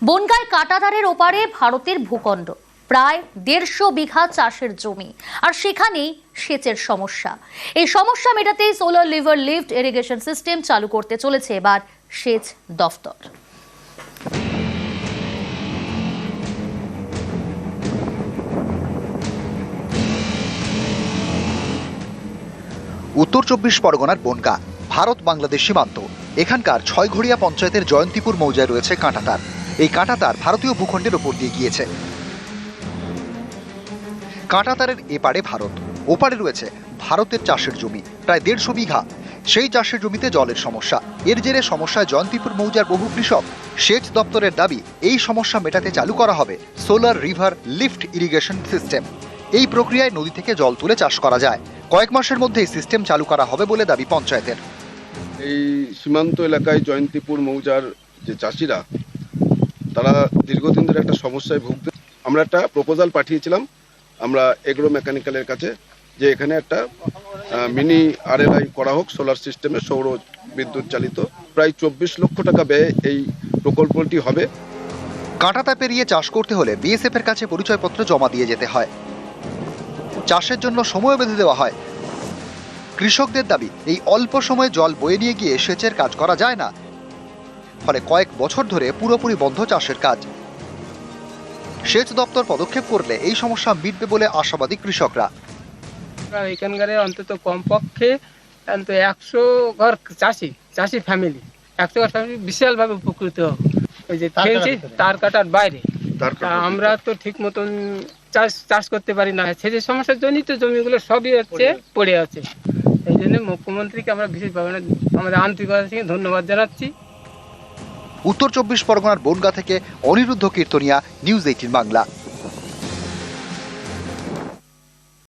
বনগাঁয় কাঁটাতারের ওপারে ভারতের ভূখণ্ড, প্রায় 150 বিঘা চাষের জমি, আর সেখানেই সেচের সমস্যা। এই সমস্যা মেটাতে solar liver lift irrigation system চালু করতে চলেছে এবার সেচ দফতর। উত্তর 24 পরগনার বনগাঁ ভারত বাংলাদেশ সীমান্ত। এখানকার ছয়ঘড়িয়া পঞ্চায়েতের জয়ন্তীপুর মৌজায় রয়েছে কাঁটাতার। এই কাঁটাতার ভারতীয় ভূখণ্ডের ওপর দিয়ে গিয়েছে। কাঁটাতারের এপারে ভারত, ওপারে রয়েছে ভারতের চাষের জমি প্রায় 150 বিঘা। সেই চাষের জমিতে জলের সমস্যা। এর জেরে সমস্যায় জয়ন্তীপুর মৌজার বহু কৃষক। সেচ দপ্তরের দাবি এই সমস্যা মেটাতে চালু করা হবে solar river lift irrigation system. এই প্রক্রিয়ায় নদী থেকে জল তুলে চাষ করা যায়। কয়েক মাসের মধ্যেই সিস্টেম চালু করা হবে বলে দাবি পঞ্চায়েতের। এই সীমান্ত এলাকায় জয়ন্তীপুর মৌজার যে চাষিরা, তারা দীর্ঘদিন ধরে একটা সমস্যায় ভুগতে, আমরা একটা প্রপোজাল পাঠিয়েছিলাম আমরা এগ্রো মেকানিক্যালের কাছে, যে এখানে একটা মিনি RLI করা হোক সোলার সিস্টেমে, সৌর বিদ্যুৎ চালিত। প্রায় 24 লক্ষ টাকা ব্যয়ে এই প্রকল্পটি হবে। কাঁটাতার পেরিয়ে চাষ করতে হলে BSF এর কাছে পরিচয়পত্র জমা দিয়ে যেতে হয়। চাষের জন্য সময় বেঁধে দেওয়া হয়। কৃষকদের দাবি এই অল্প সময়ে জল বয়ে নিয়ে গিয়ে সেচের কাজ করা যায় না, ফলে কয়েক বছর ধরে পুরোপুরি বন্ধ চাষের কাজ। সেচ দপ্তর পদক্ষেপ করলে এই সমস্যা মিটবে বলে আশাবাদী কৃষকরা। এখানকার অন্তত কমপক্ষে 100 ঘর চাষি ফ্যামিলি, 100 ঘর ফ্যামিলি বিশালভাবে উপকৃত হবে। ওই যে ফেলছি তার কাটার বাইরে, আমরা তো ঠিক মতন চাষ করতে পারি না। সেচের সমস্যার জন্যই তো জমিগুলো সবই পড়ে আছে। এই জন্য মুখ্যমন্ত্রীকে আমরা বিশেষভাবে আমাদের আন্তরিকতা থেকে ধন্যবাদ জানাচ্ছি। উত্তর 24 পরগনার বনগাঁ থেকে অনিরুদ্ধ কীর্তনিয়া, নিউজ 18 বাংলা।